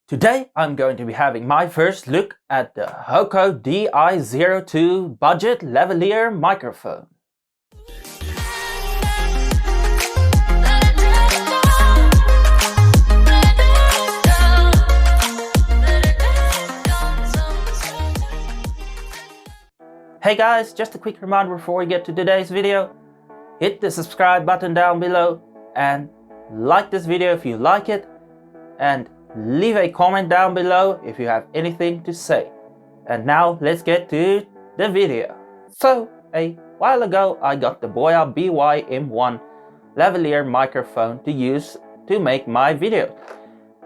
Today I'm going to be having my first look at the Hoco DI02 budget lavalier microphone. Hey guys, just a quick reminder before we get to today's video. Hit the subscribe button down below and like this video if you like it, and leave a comment down below if you have anything to say. And now let's get to the video. So a while ago I got the Boya BY-M1 lavalier microphone to use to make my video,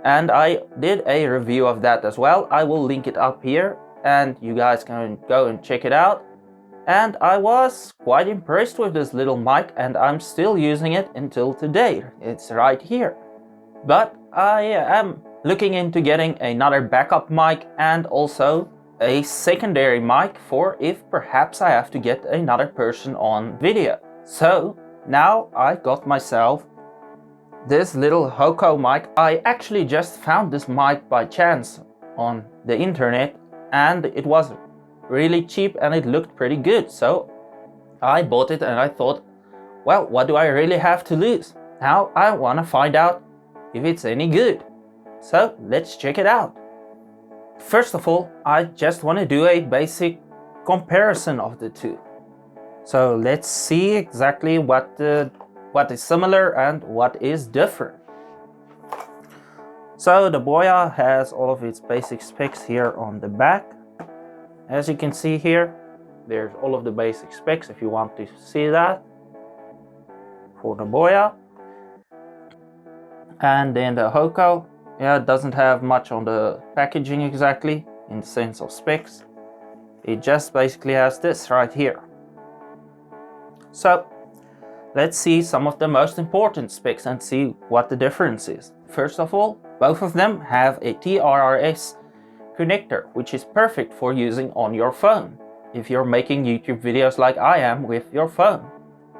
and I did a review of that as well. I will link it up here and you guys can go and check it out. And I was quite impressed with this little mic, and I'm still using it until today. It's right here. But I am looking into getting another backup mic and also a secondary mic for if perhaps I have to get another person on video. So now I got myself this little Hoco mic. I actually just found this mic by chance on the internet, and it was really cheap and it looked pretty good. So I bought it and I thought, well, what do I really have to lose? Now I want to find out if it's any good. So let's check it out. First of all, I just want to do a basic comparison of the two. So let's see exactly what is similar and what is different. So the Boya has all of its basic specs here on the back. As you can see here, there's all of the basic specs if you want to see that for the Boya. And then the Hoco, it doesn't have much on the packaging exactly in the sense of specs. It just basically has this right here. So let's see some of the most important specs and see what the difference is. First of all, both of them have a TRRS connector, which is perfect for using on your phone if you're making YouTube videos like I am with your phone.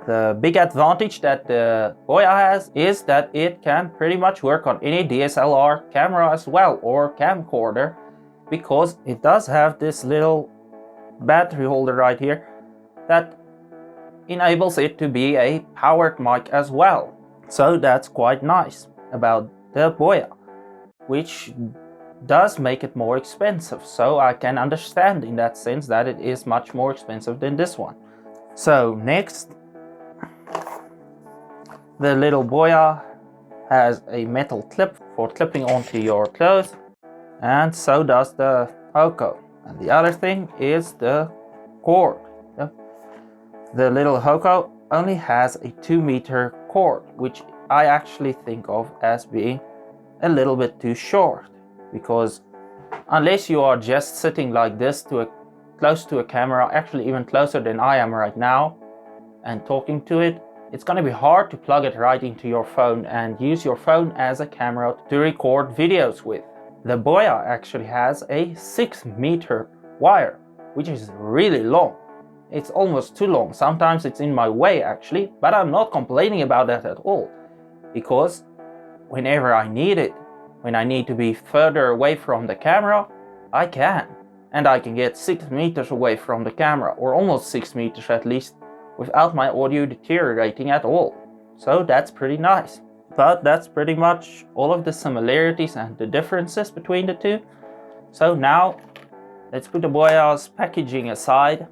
The big advantage that the Boya has is that it can pretty much work on any DSLR camera as well, or camcorder, because it does have this little battery holder right here that enables it to be a powered mic as well. So that's quite nice about the Boya, which does make it more expensive. So I can understand in that sense that it is much more expensive than this one. So next, the little Boya has a metal clip for clipping onto your clothes, and so does the Hoco. And the other thing is the cord. The little Hoco only has a 2-meter cord, which I actually think of as being a little bit too short, because unless you are just sitting like this close to a camera, actually even closer than I am right now, and talking to it, it's going to be hard to plug it right into your phone and use your phone as a camera to record videos with. The Boya actually has a 6-meter wire, which is really long. It's almost too long. Sometimes it's in my way actually, but I'm not complaining about that at all, because whenever I need it, when I need to be further away from the camera, I can. And I can get 6 meters away from the camera, or almost 6 meters at least, without my audio deteriorating at all. So that's pretty nice. But that's pretty much all of the similarities and the differences between the two. So now let's put the Boya's packaging aside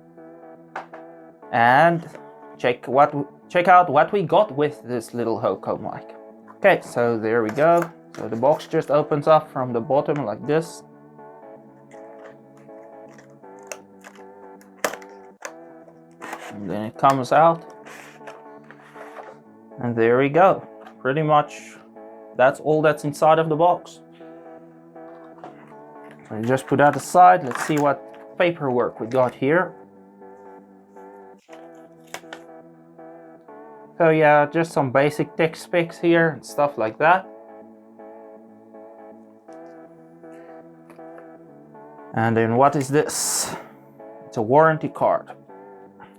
and check out what we got with this little Hoco mic. Okay, so there we go. So the box just opens up from the bottom like this. And then it comes out. And there we go. Pretty much that's all that's inside of the box. So just put that aside. Let's see what paperwork we got here. So yeah, just some basic tech specs here and stuff like that. And then what is this? It's a warranty card.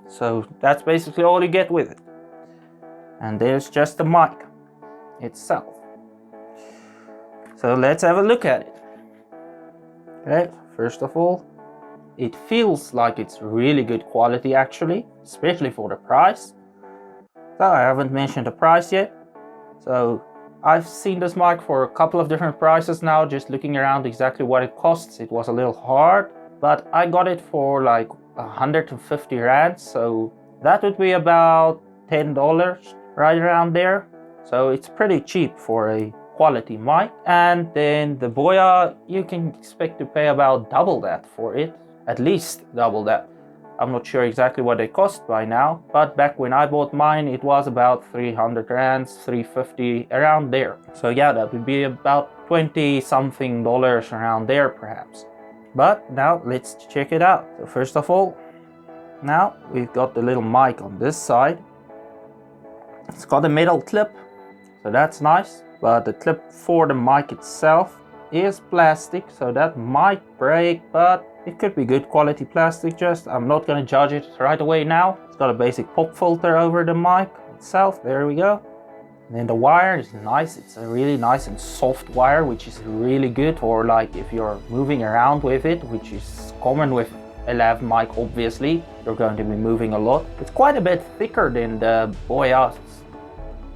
So that's basically all you get with it. And there's just the mic itself. So let's have a look at it. Okay, first of all, it feels like it's really good quality actually, especially for the price. So I haven't mentioned the price yet. So I've seen this mic for a couple of different prices now, just looking around exactly what it costs. It was a little hard, but I got it for like 150 rands, so that would be about $10, right around there. So it's pretty cheap for a quality mic. And then the Boya, you can expect to pay about double that for it, at least double that. I'm not sure exactly what they cost by now, but back when I bought mine, it was about 300 rands, 350, around there. So yeah, that would be about 20 something dollars around there perhaps. But now let's check it out. So first of all, now we've got the little mic on this side. It's got a metal clip, so that's nice, but the clip for the mic itself is plastic, so that might break, but it could be good quality plastic. I'm not gonna judge it right away now. It's got a basic pop filter over the mic itself. There we go. And then the wire is nice. It's a really nice and soft wire, which is really good for like if you're moving around with it, which is common with a lav mic. Obviously, you're going to be moving a lot. It's quite a bit thicker than the Boya's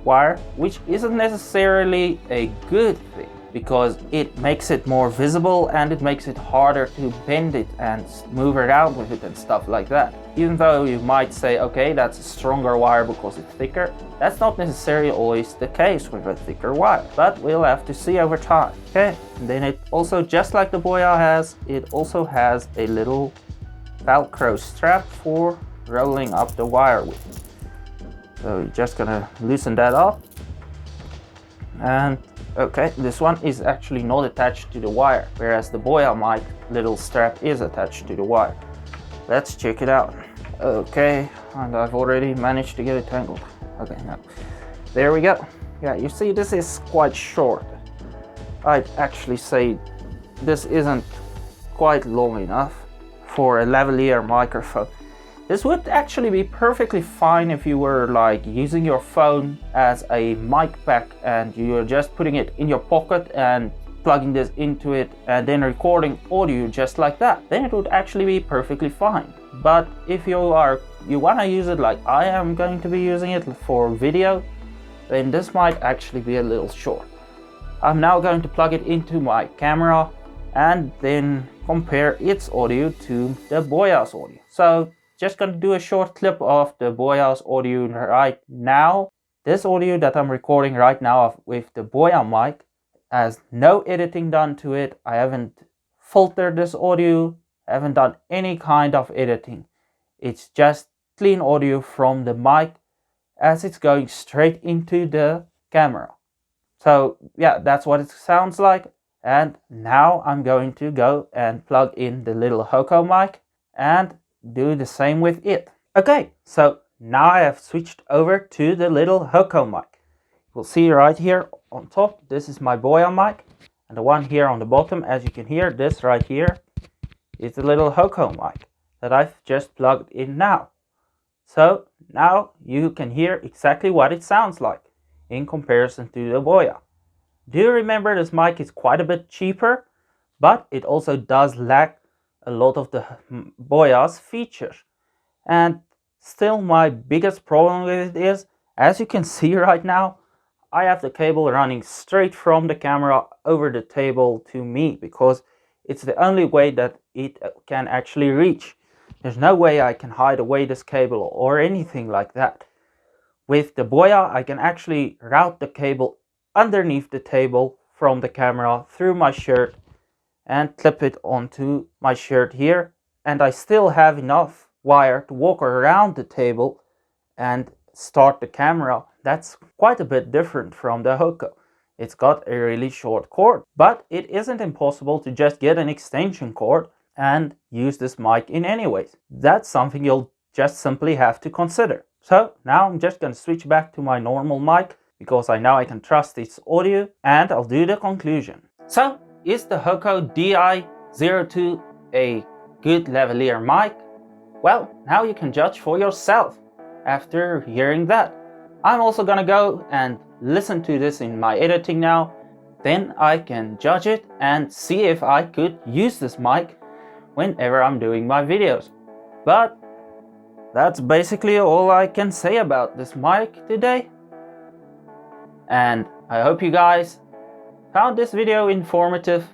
wire, which isn't necessarily a good thing, because it makes it more visible and it makes it harder to bend it and move around with it and stuff like that. Even though you might say, okay, that's a stronger wire because it's thicker, that's not necessarily always the case with a thicker wire, but we'll have to see over time. Okay, and then it also, just like the Boya has, it also has a little Velcro strap for rolling up the wire with. So you're just gonna loosen that up. And okay, this one is actually not attached to the wire, whereas the Boya mic little strap is attached to the wire. Let's check it out. Okay, and I've already managed to get it tangled. Okay, now there we go. Yeah, you see, this is quite short. I'd actually say this isn't quite long enough for a lavalier microphone. This would actually be perfectly fine if you were like using your phone as a mic pack and you're just putting it in your pocket and plugging this into it and then recording audio just like that. Then it would actually be perfectly fine. But if you want to use it like I am going to be using it for video, then this might actually be a little short. I'm now going to plug it into my camera and then compare its audio to the Boya's audio. So just gonna do a short clip of the Boya's audio right now. This audio that I'm recording right now with the Boya mic has no editing done to it. I haven't filtered this audio, I haven't done any kind of editing. It's just clean audio from the mic as it's going straight into the camera. So yeah, that's what it sounds like. And now I'm going to go and plug in the little Hoco mic and do the same with it. Okay, so now I have switched over to the little Hoco mic. You'll see right here on top, this is my Boya mic, and the one here on the bottom, as you can hear, this right here is the little Hoco mic that I've just plugged in now. So now you can hear exactly what it sounds like in comparison to the Boya. Do you remember this mic is quite a bit cheaper, but it also does lack a lot of the Boya's features. And still my biggest problem with it is, as you can see right now, I have the cable running straight from the camera over the table to me, because it's the only way that it can actually reach. There's no way I can hide away this cable or anything like that. With the Boya, I can actually route the cable underneath the table from the camera through my shirt and clip it onto my shirt here, and I still have enough wire to walk around the table and start the camera. That's quite a bit different from the Hoco. It's got a really short cord, but it isn't impossible to just get an extension cord and use this mic in any ways. That's something you'll just simply have to consider. So now I'm just going to switch back to my normal mic, because I know I can trust its audio, and I'll do the conclusion. So, is the Hoco DI02 a good lavalier mic? Well, now you can judge for yourself after hearing that. I'm also gonna go and listen to this in my editing now, Then I can judge it and see if I could use this mic whenever I'm doing my videos. But that's basically all I can say about this mic today. And I hope you guys found this video informative.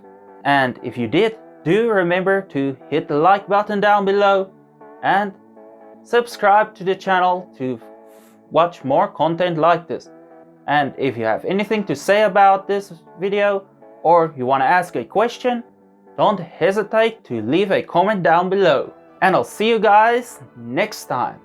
And if you did, do remember to hit the like button down below and subscribe to the channel to watch more content like this. And if you have anything to say about this video or you want to ask a question, don't hesitate to leave a comment down below. And I'll see you guys next time.